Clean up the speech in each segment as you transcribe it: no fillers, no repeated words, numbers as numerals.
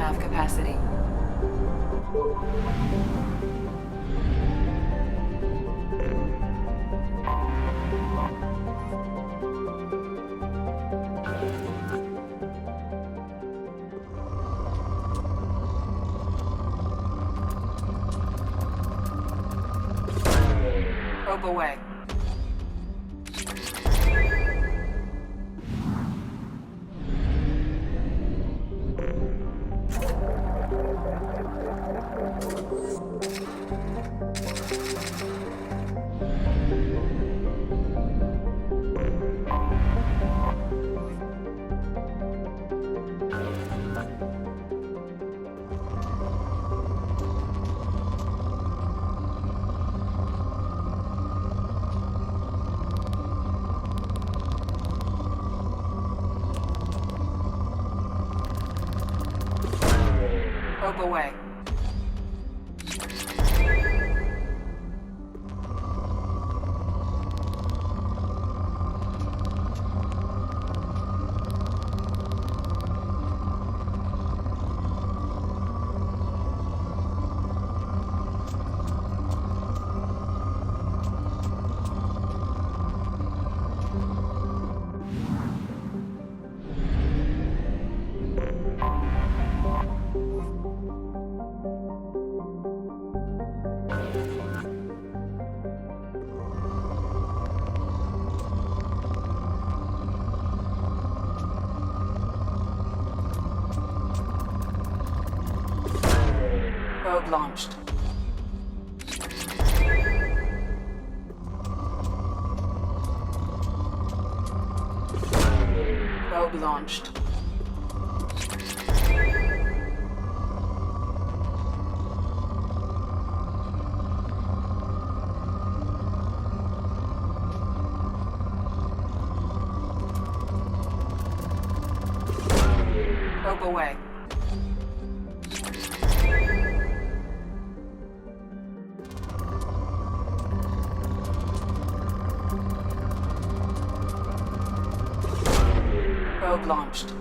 nav capacity. Probe away. Probe away. Probe launched. Probe launched. Probe away. Probe launched.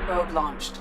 Probe launched.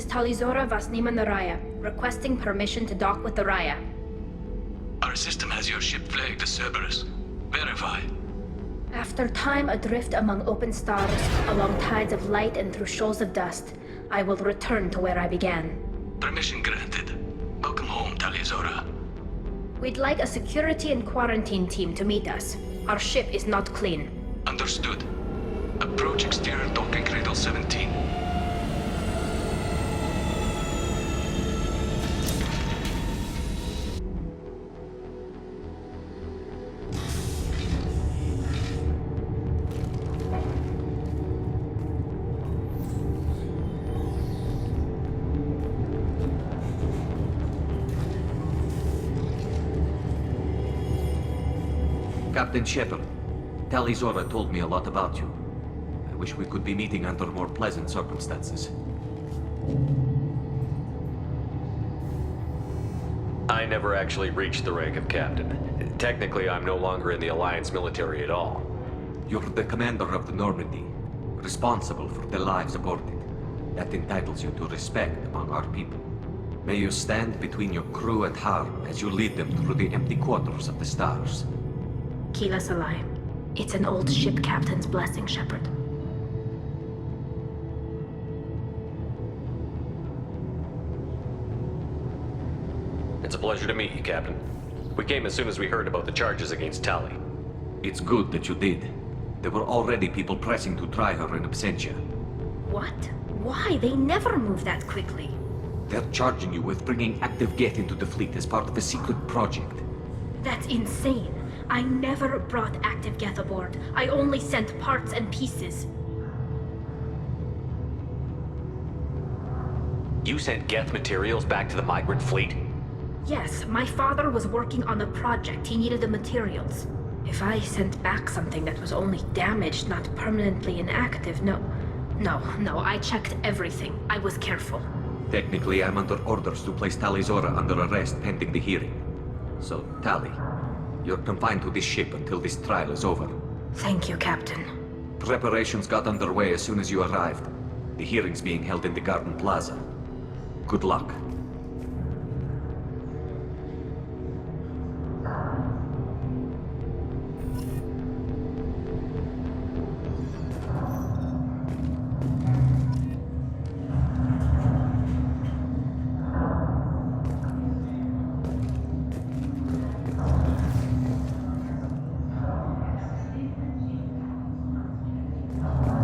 Talizora Vasnima Naraya, requesting permission to dock with the Raya. Our system has your ship flagged as Cerberus. Verify. After time adrift among open stars, along tides of light and through shoals of dust, I will return to where I began. Permission granted. Welcome home, Talizora. We'd like a security and quarantine team to meet us. Our ship is not clean. Understood. Approach exterior docking cradle 17. Captain Shepard, Tali Zora told me a lot about you. I wish we could be meeting under more pleasant circumstances. I never actually reached the rank of captain. Technically, I'm no longer in the Alliance military at all. You're the commander of the Normandy, responsible for the lives aborted. That entitles you to respect among our people. May you stand between your crew and harm as you lead them through the empty quarters of the stars. Keela Salai. It's an old ship captain's blessing, Shepard. It's a pleasure to meet you, Captain. We came as soon as we heard about the charges against Tali. It's good that you did. There were already people pressing to try her in absentia. What? Why? They never move that quickly. They're charging you with bringing active Geth into the fleet as part of a secret project. That's insane. I never brought active Geth aboard. I only sent parts and pieces. You sent Geth materials back to the migrant fleet? Yes, my father was working on a project. He needed the materials. If I sent back something that was only damaged, not permanently inactive, no, I checked everything. I was careful. Technically, I'm under orders to place Tali Zora under arrest pending the hearing. So, Tali, you're confined to this ship until this trial is over. Thank you, Captain. Preparations got underway as soon as you arrived. The hearing's being held in the Garden Plaza. Good luck.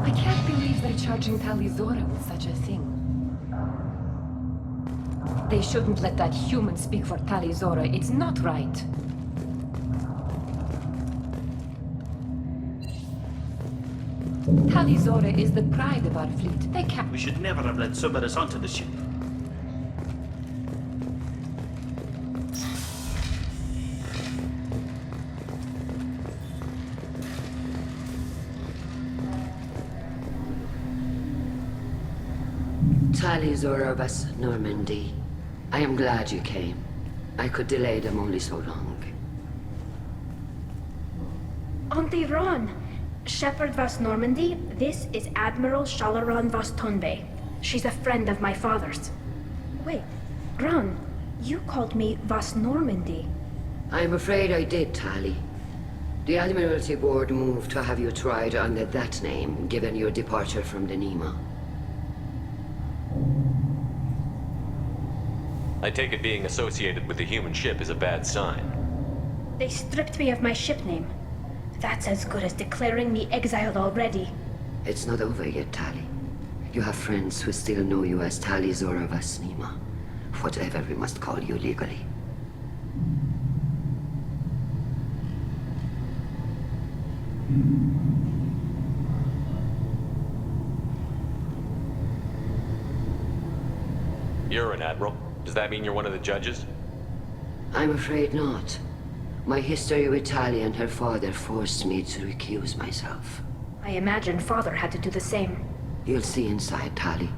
I can't believe they're charging Tali Zora with such a thing. They shouldn't let that human speak for Tali Zora. It's not right. Tali Zora is the pride of our fleet. They can't... We should never have let Cerberus onto the ship. Tali Zora of us, Normandy. I am glad you came. I could delay them only so long. Auntie Ron! Shepard Vas Normandy, this is Admiral Shalaran Vas Tonbe. She's a friend of my father's. Wait, Ron, you called me Vas Normandy. I'm afraid I did, Tali. The Admiralty Board moved to have you tried under that name, given your departure from the Nima. I take it being associated with the human ship is a bad sign. They stripped me of my ship name. That's as good as declaring me exiled already. It's not over yet, Tali. You have friends who still know you as Tali Zora Vas Nima. Whatever we must call you legally. You're an admiral. Does that mean you're one of the judges? I'm afraid not. My history with Tali and her father forced me to recuse myself. I imagine father had to do the same. You'll see inside, Tali.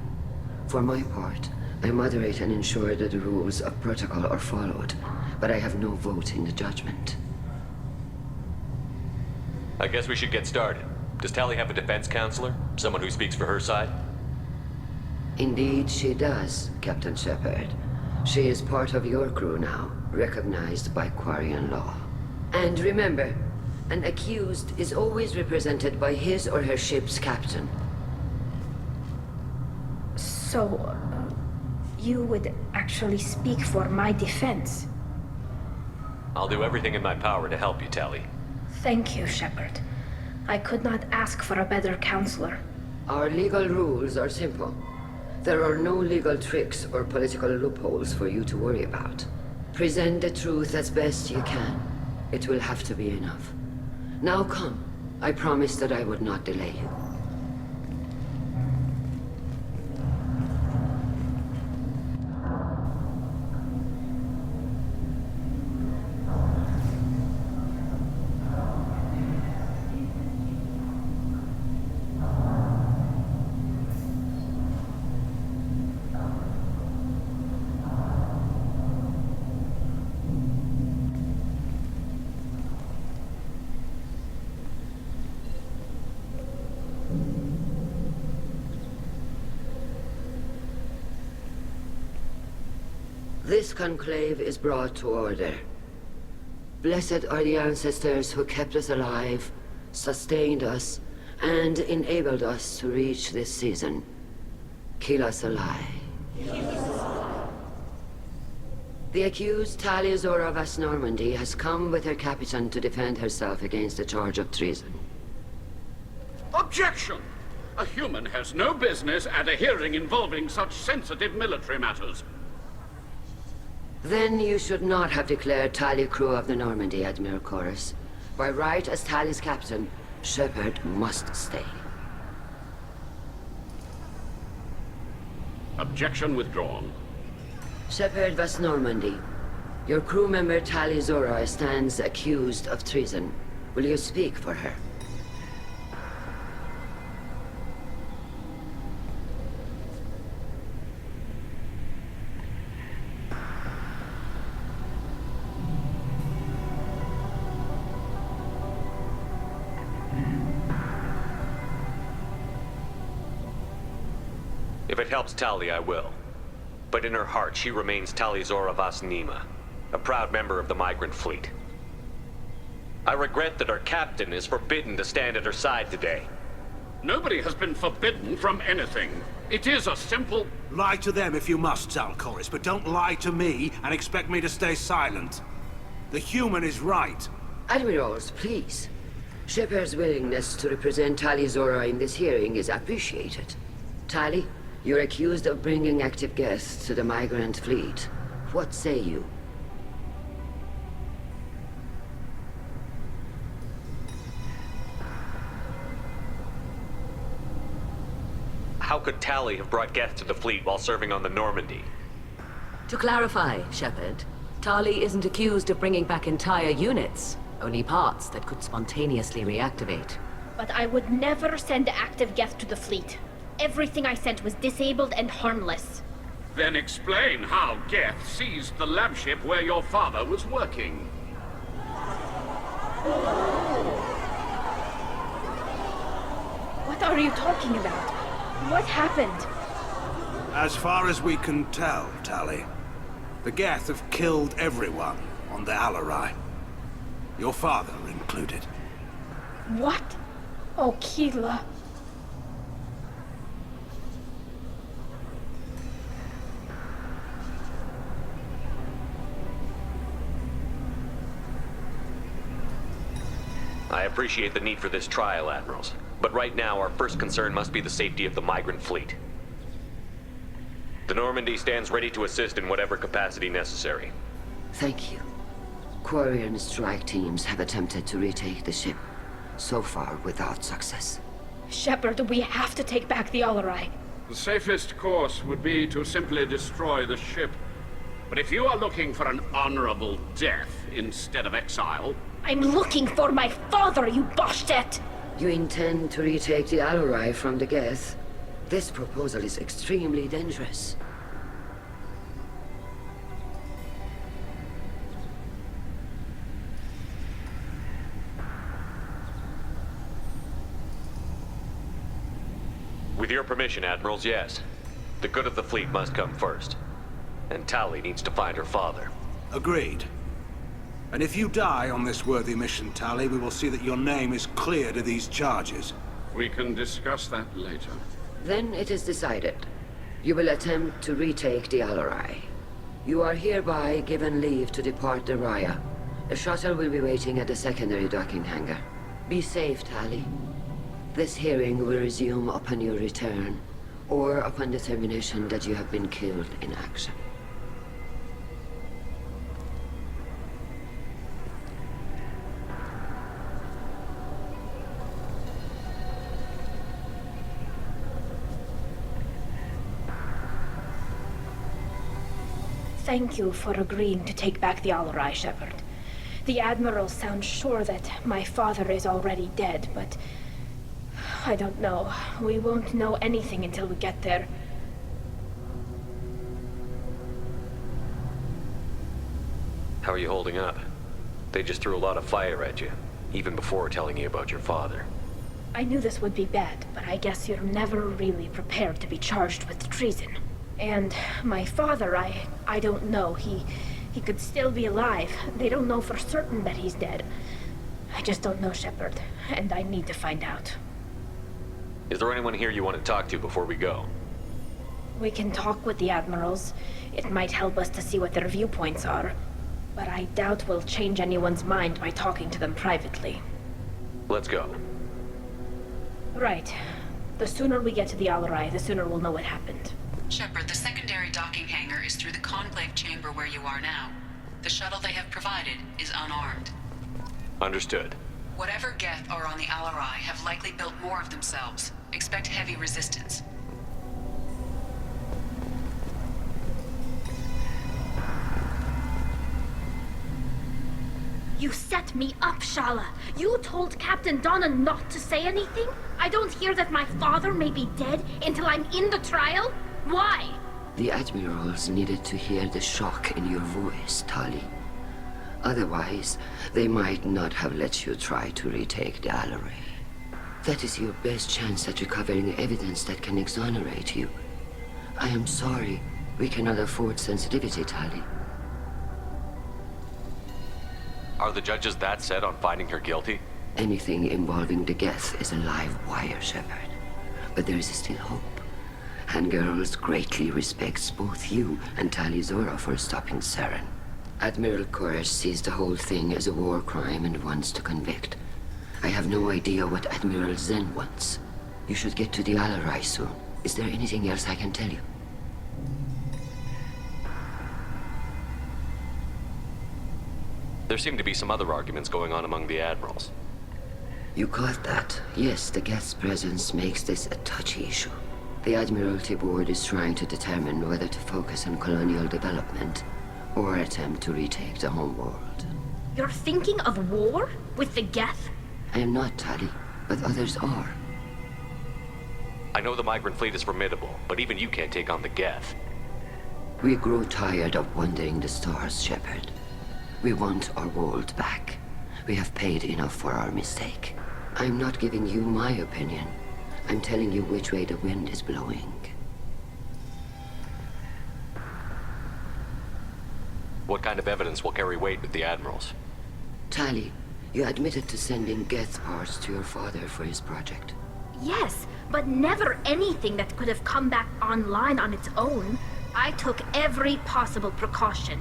For my part, I moderate and ensure that the rules of protocol are followed, but I have no vote in the judgment. I guess we should get started. Does Tali have a defense counselor? Someone who speaks for her side? Indeed, she does, Captain Shepard. She is part of your crew now, recognized by Quarian law. And remember, an accused is always represented by his or her ship's captain. So, you would actually speak for my defense? I'll do everything in my power to help you, Tali. Thank you, Shepard. I could not ask for a better counselor. Our legal rules are simple. There are no legal tricks or political loopholes for you to worry about. Present the truth as best you can. It will have to be enough. Now come. I promised that I would not delay you. This conclave is brought to order. Blessed are the ancestors who kept us alive, sustained us, and enabled us to reach this season. Kila Salai. The accused Tali'Zorah Vas Normandy has come with her captain to defend herself against a charge of treason. Objection! A human has no business at a hearing involving such sensitive military matters. Then you should not have declared Tali crew of the Normandy, Admiral Chorus. By right as Tali's captain, Shepard must stay. Objection withdrawn. Shepard Vas Normandy, your crew member Tali'Zorah stands accused of treason. Will you speak for her? If it helps Tali, I will. But in her heart, she remains Tali'Zorah Vas Nema, a proud member of the migrant fleet. I regret that our captain is forbidden to stand at her side today. Nobody has been forbidden from anything. It is a simple... Lie to them if you must, Zal'Koris, but don't lie to me and expect me to stay silent. The human is right. Admirals, please. Shepard's willingness to represent Tali'Zorah in this hearing is appreciated. Tali, you're accused of bringing active guests to the migrant fleet. What say you? How could Tali have brought guests to the fleet while serving on the Normandy? To clarify, Shepard, Tali isn't accused of bringing back entire units, only parts that could spontaneously reactivate. But I would never send active guests to the fleet. Everything I sent was disabled and harmless. Then explain how Geth seized the lab ship where your father was working. What are you talking about? What happened? As far as we can tell, Tali, the Geth have killed everyone on the Alarai. Your father included. What? Oh, Kila. I appreciate the need for this trial, Admirals. But right now, our first concern must be the safety of the migrant fleet. The Normandy stands ready to assist in whatever capacity necessary. Thank you. Quarian strike teams have attempted to retake the ship, so far without success. Shepard, we have to take back the Alarai. The safest course would be to simply destroy the ship. But if you are looking for an honorable death instead of exile... I'm looking for my father, you Bastet! You intend to retake the Alarai from the Geth? This proposal is extremely dangerous. With your permission, Admirals, yes. The good of the fleet must come first. And Tali needs to find her father. Agreed. And if you die on this worthy mission, Tali, we will see that your name is cleared of these charges. We can discuss that later. Then it is decided. You will attempt to retake the Alarai. You are hereby given leave to depart the Raya. A shuttle will be waiting at the secondary docking hangar. Be safe, Tali. This hearing will resume upon your return, or upon determination that you have been killed in action. Thank you for agreeing to take back the Alarai, Shepard. The Admiral sounds sure that my father is already dead, but... I don't know. We won't know anything until we get there. How are you holding up? They just threw a lot of fire at you, even before telling you about your father. I knew this would be bad, but I guess you're never really prepared to be charged with treason. And my father, I don't know. He could still be alive. They don't know for certain that he's dead. I just don't know, Shepard, and I need to find out. Is there anyone here you want to talk to before we go? We can talk with the Admirals. It might help us to see what their viewpoints are. But I doubt we'll change anyone's mind by talking to them privately. Let's go. Right. The sooner we get to the Alarai, the sooner we'll know what happened. Shepard, the secondary docking hangar is through the conclave chamber where you are now. The shuttle they have provided is unarmed. Understood. Whatever Geth are on the Alarai have likely built more of themselves. Expect heavy resistance. You set me up, Shala. You told Captain Donna not to say anything? I don't hear that my father may be dead until I'm in the trial? Why? The Admirals needed to hear the shock in your voice, Tali. Otherwise, they might not have let you try to retake the Alarai. That is your best chance at recovering evidence that can exonerate you. I am sorry. We cannot afford sensitivity, Tali. Are the judges that set on finding her guilty? Anything involving the Geth is a live wire, Shepard. But there is still hope. Handgirls greatly respects both you and Talizora for stopping Saren. Admiral Koresh sees the whole thing as a war crime and wants to convict. I have no idea what Admiral Zen wants. You should get to the Alarai soon. Is there anything else I can tell you? There seem to be some other arguments going on among the admirals. You caught that? Yes, the Geth's presence makes this a touchy issue. The Admiralty Board is trying to determine whether to focus on colonial development or attempt to retake the homeworld. You're thinking of war? With the Geth? I am not, Tali, but others are. I know the migrant fleet is formidable, but even you can't take on the Geth. We grow tired of wandering the stars, Shepard. We want our world back. We have paid enough for our mistake. I'm not giving you my opinion. I'm telling you which way the wind is blowing. What kind of evidence will carry weight with the admirals? Tali, you admitted to sending Geth parts to your father for his project. Yes, but never anything that could have come back online on its own. I took every possible precaution.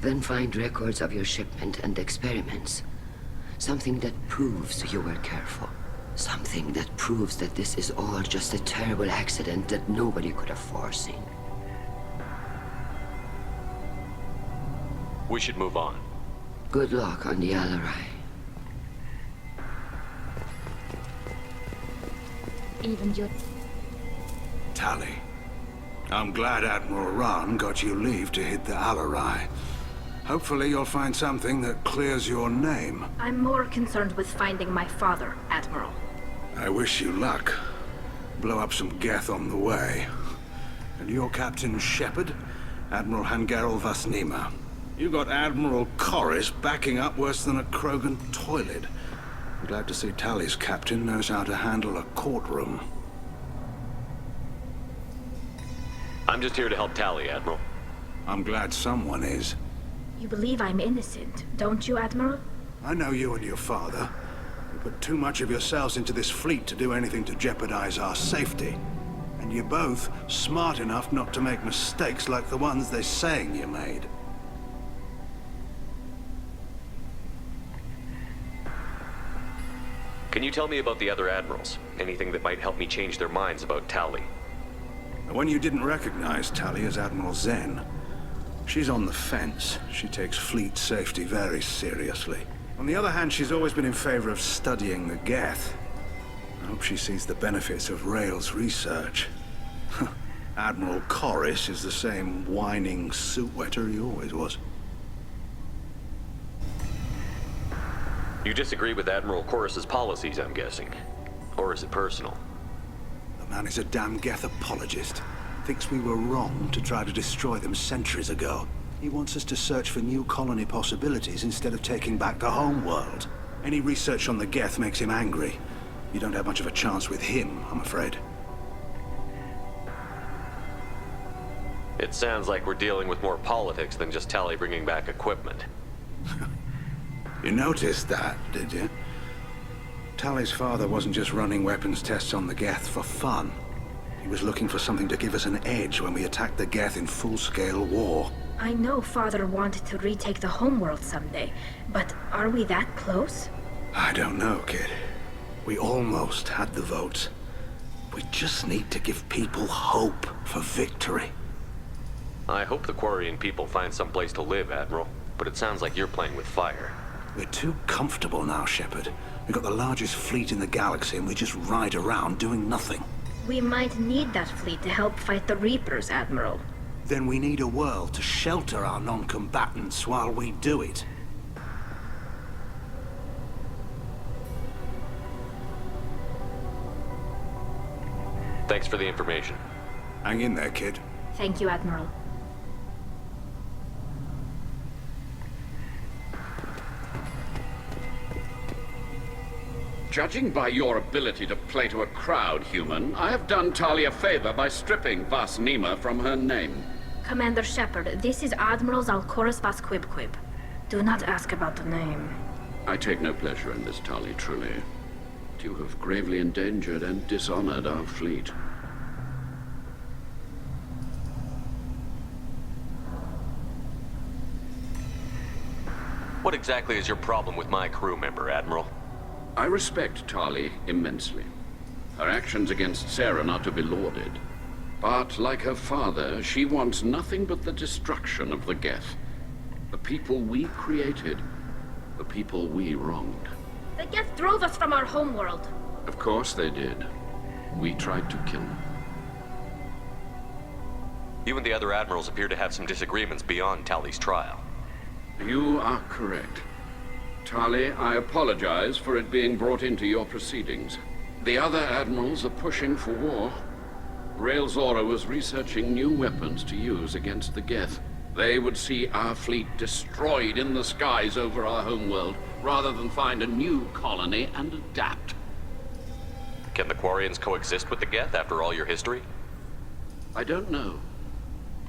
Then find records of your shipment and experiments. Something that proves you were careful. Something that proves that this is all just a terrible accident that nobody could have foreseen. We should move on. Good luck on the Alarai. Even your... Tali, I'm glad Admiral Rahn got you leave to hit the Alarai. Hopefully you'll find something that clears your name. I'm more concerned with finding my father, Admiral. I wish you luck. Blow up some Geth on the way. And your Captain Shepard? Admiral Hangarel Vasnima. You got Admiral Koresh backing up worse than a Krogan toilet. I'm glad to see Tali's captain knows how to handle a courtroom. I'm just here to help Tali, Admiral. I'm glad someone is. You believe I'm innocent, don't you, Admiral? I know you and your father. You put too much of yourselves into this fleet to do anything to jeopardize our safety. And you're both smart enough not to make mistakes like the ones they're saying you made. Can Can you tell me about the other admirals? Anything that might help me change their minds about Tali? The one you didn't recognize, Tali, is Admiral Zen. She's on the fence. She takes fleet safety very seriously. On the other hand, she's always been in favor of studying the Geth. I hope she sees the benefits of Rael's research. Admiral Corris is the same whining suit wetter he always was. You disagree with Admiral Corris's policies, I'm guessing. Or is it personal? The man is a damn Geth apologist. Thinks we were wrong to try to destroy them centuries ago. He wants us to search for new colony possibilities instead of taking back the home world. Any research on the Geth makes him angry. You don't have much of a chance with him, I'm afraid. It sounds like we're dealing with more politics than just Tali bringing back equipment. You noticed that, did you? Tali's father wasn't just running weapons tests on the Geth for fun. He was looking for something to give us an edge when we attacked the Geth in full-scale war. I know Father wanted to retake the homeworld someday, but are we that close? I don't know, kid. We almost had the votes. We just need to give people hope for victory. I hope the Quarian people find some place to live, Admiral. But it sounds like you're playing with fire. We're too comfortable now, Shepard. We've got the largest fleet in the galaxy and we just ride around doing nothing. We might need that fleet to help fight the Reapers, Admiral. Then we need a world to shelter our non-combatants while we do it. Thanks for the information. Hang in there, kid. Thank you, Admiral. Judging by your ability to play to a crowd, human, I have done Tali a favor by stripping Vas Nima from her name. Commander Shepard, this is Admiral Zalkoris Vas Quib. Do not ask about the name. I take no pleasure in this, Tali, truly. But you have gravely endangered and dishonored our fleet. What exactly is your problem with my crew member, Admiral? I respect Tali immensely. Her actions against Saren are to be lauded. But, like her father, she wants nothing but the destruction of the Geth. The people we created. The people we wronged. The Geth drove us from our homeworld. Of course they did. We tried to kill them. You and the other admirals appear to have some disagreements beyond Tali's trial. You are correct. Tali, I apologize for it being brought into your proceedings. The other admirals are pushing for war. Rael Zora was researching new weapons to use against the Geth. They would see our fleet destroyed in the skies over our homeworld, rather than find a new colony and adapt. Can the Quarians coexist with the Geth after all your history? I don't know.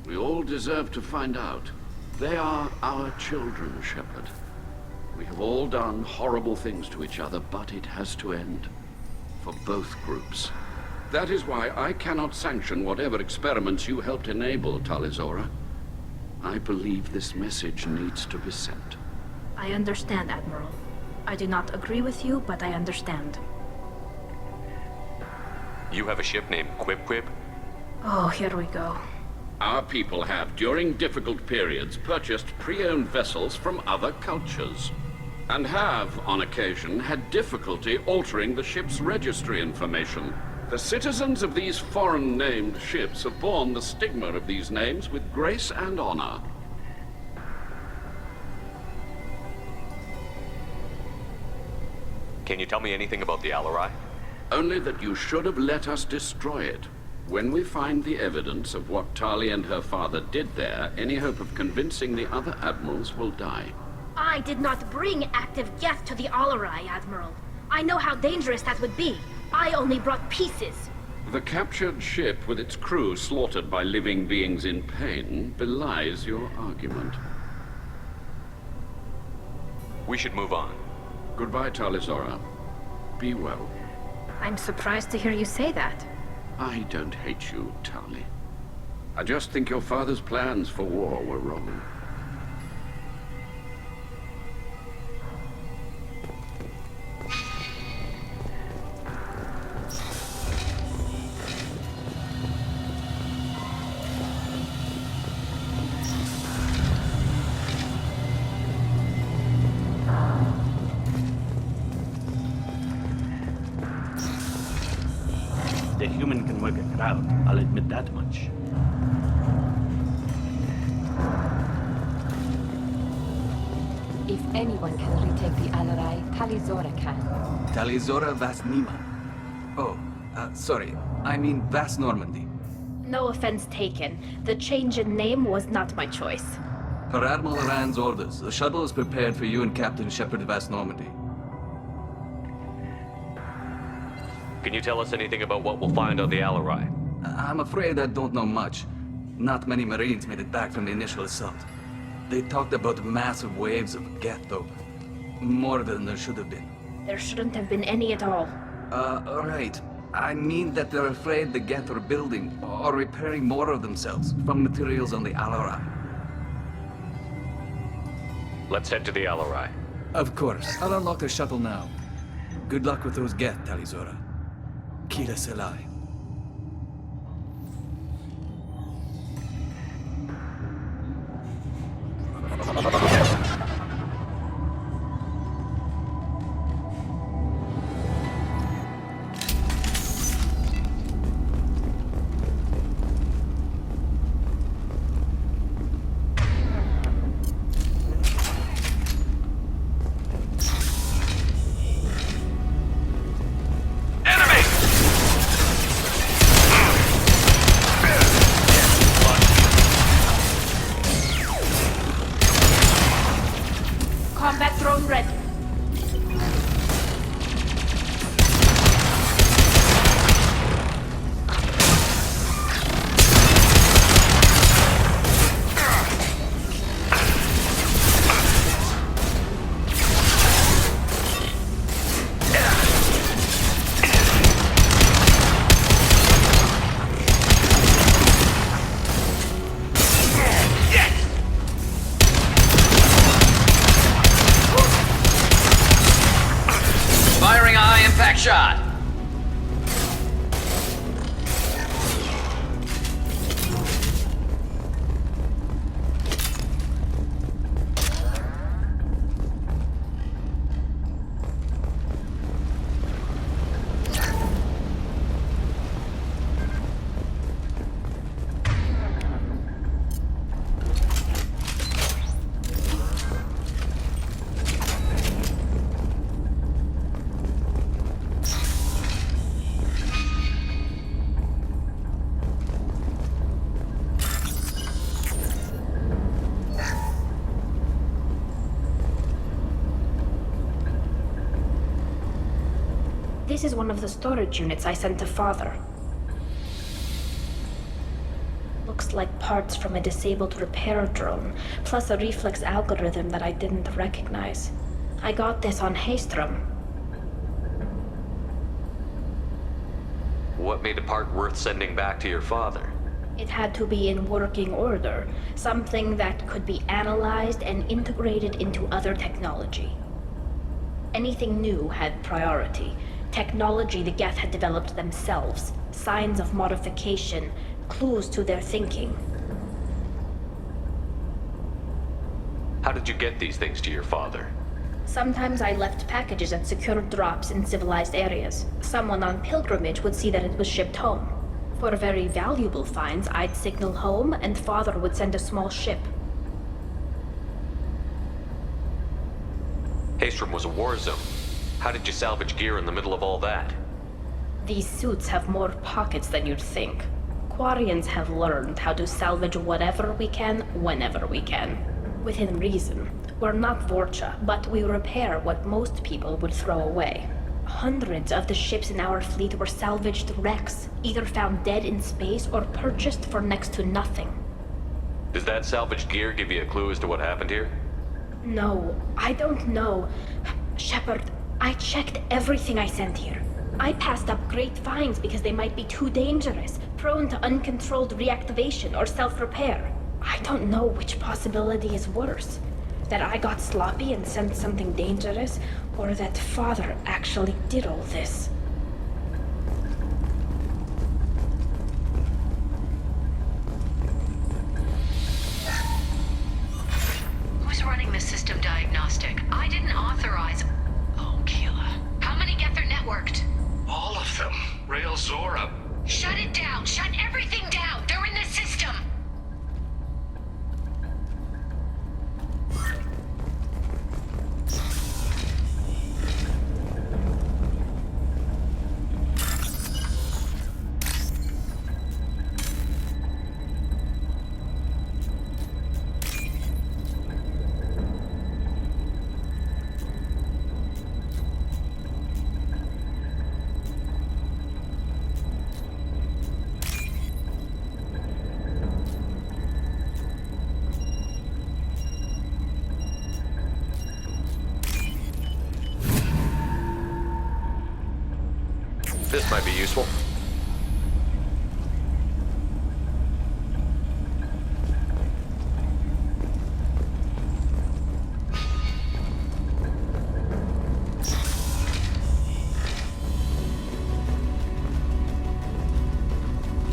We all deserve to find out. They are our children, Shepard. We have all done horrible things to each other, but it has to end. For both groups. That is why I cannot sanction whatever experiments you helped enable, Tali Zora. I believe this message needs to be sent. I understand, Admiral. I do not agree with you, but I understand. You have a ship named Quib? Oh, here we go. Our people have, during difficult periods, purchased pre-owned vessels from other cultures. And have, on occasion, had difficulty altering the ship's registry information. The citizens of these foreign-named ships have borne the stigma of these names with grace and honor. Can you tell me anything about the Alarai? Only that you should have let us destroy it. When we find the evidence of what Tali and her father did there, any hope of convincing the other admirals will die. I did not bring active Geth to the Alarai, Admiral. I know how dangerous that would be. I only brought pieces. The captured ship with its crew slaughtered by living beings in pain belies your argument. We should move on. Goodbye, Tali Zora. Be well. I'm surprised to hear you say that. I don't hate you, Tali. I just think your father's plans for war were wrong. proud, I'll admit that much. If anyone can retake the Alarai, Talizora can. Talizora Vas Nima. Oh, sorry. I mean Vas Normandy. No offense taken. The change in name was not my choice. Per Admiral Rand's orders, the shuttle is prepared for you and Captain Shepard Vas Normandy. Can you tell us anything about what we'll find on the Alarai? I'm afraid I don't know much. Not many Marines made it back from the initial assault. They talked about massive waves of Geth, though. More than there should have been. There shouldn't have been any at all. Right. I mean that they're afraid the Geth are building or repairing more of themselves from materials on the Alarai. Let's head to the Alarai. Of course. I'll unlock the shuttle now. Good luck with those Geth, Talizora. Kila Selai. Combat drone ready. Firing a high-impact shot. This is one of the storage units I sent to Father. Looks like parts from a disabled repair drone, plus a reflex algorithm that I didn't recognize. I got this on Haestrom. What made a part worth sending back to your father? It had to be in working order, something that could be analyzed and integrated into other technology. Anything new had priority. Technology the Geth had developed themselves, signs of modification, clues to their thinking. How did you get these things to your father? Sometimes I left packages at secure drops in civilized areas. Someone on pilgrimage would see that it was shipped home. For very valuable finds, I'd signal home, and Father would send a small ship. Haestrom was a war zone. How did you salvage gear in the middle of all that? These suits have more pockets than you'd think. Quarians have learned how to salvage whatever we can, whenever we can. Within reason. We're not Vorcha, but we repair what most people would throw away. Hundreds of the ships in our fleet were salvaged wrecks, either found dead in space or purchased for next to nothing. Does that salvaged gear give you a clue as to what happened here? No, I don't know. Shepard, I checked everything I sent here. I passed up great finds because they might be too dangerous, prone to uncontrolled reactivation or self-repair. I don't know which possibility is worse. That I got sloppy and sent something dangerous, or that Father actually did all this. Who's running the system diagnostic? I didn't authorize... Oh, Keela. How many Geth are networked? All of them. Rail Zora. Shut it down! Shut This might be useful.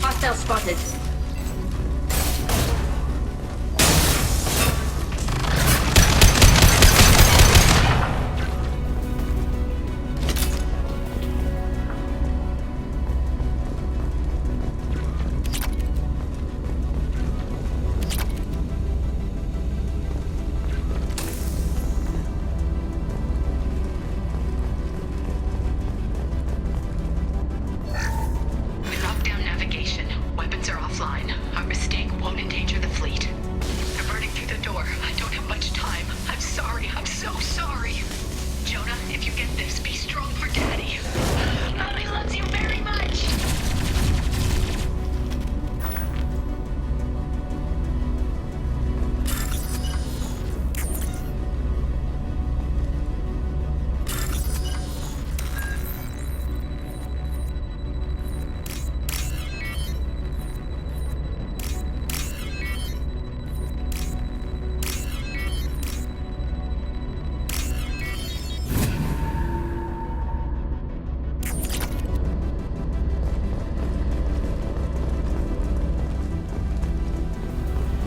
Hostile spotted. Lockdown navigation. Weapons are offline. Our mistake won't endanger the fleet. They're burning through the door. I don't have much time. I'm sorry. I'm so sorry. Jonah, if you get this, be strong for Daddy. Mommy loves you very much.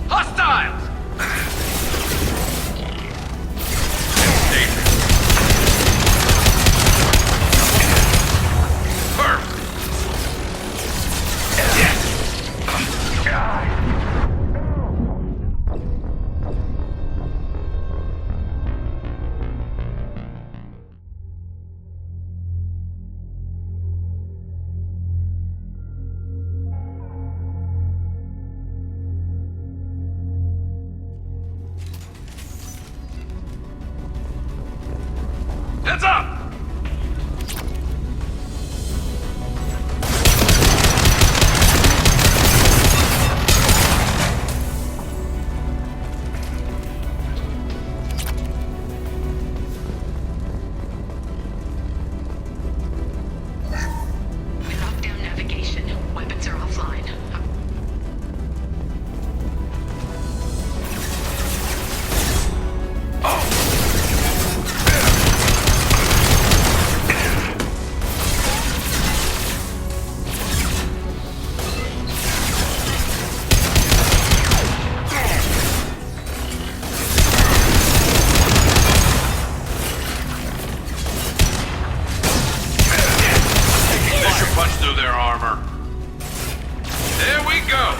Hostiles! Heads up! Lockdown navigation. Weapons are offline. Pressure punch through their armor. There we go.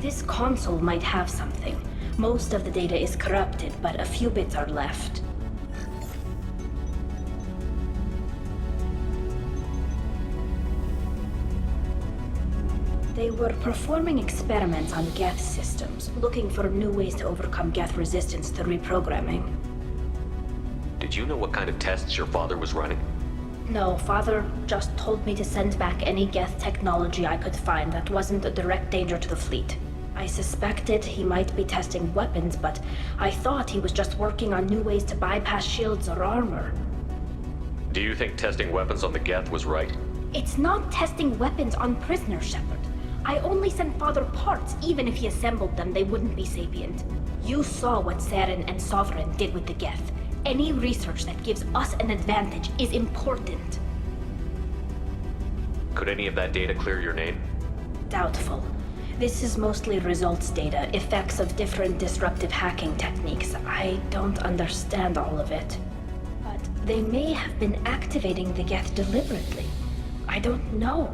This console might have something. Most of the data is corrupted, but a few bits are left. They were performing experiments on Geth systems, looking for new ways to overcome Geth resistance to reprogramming. Did you know what kind of tests your father was running? No, Father just told me to send back any Geth technology I could find that wasn't a direct danger to the fleet. I suspected he might be testing weapons, but I thought he was just working on new ways to bypass shields or armor. Do you think testing weapons on the Geth was right? It's not testing weapons on prisoners, Shepard. I only sent Father parts. Even if he assembled them, they wouldn't be sapient. You saw what Saren and Sovereign did with the Geth. Any research that gives us an advantage is important. Could any of that data clear your name? Doubtful. This is mostly results data, effects of different disruptive hacking techniques. I don't understand all of it. But they may have been activating the Geth deliberately. I don't know.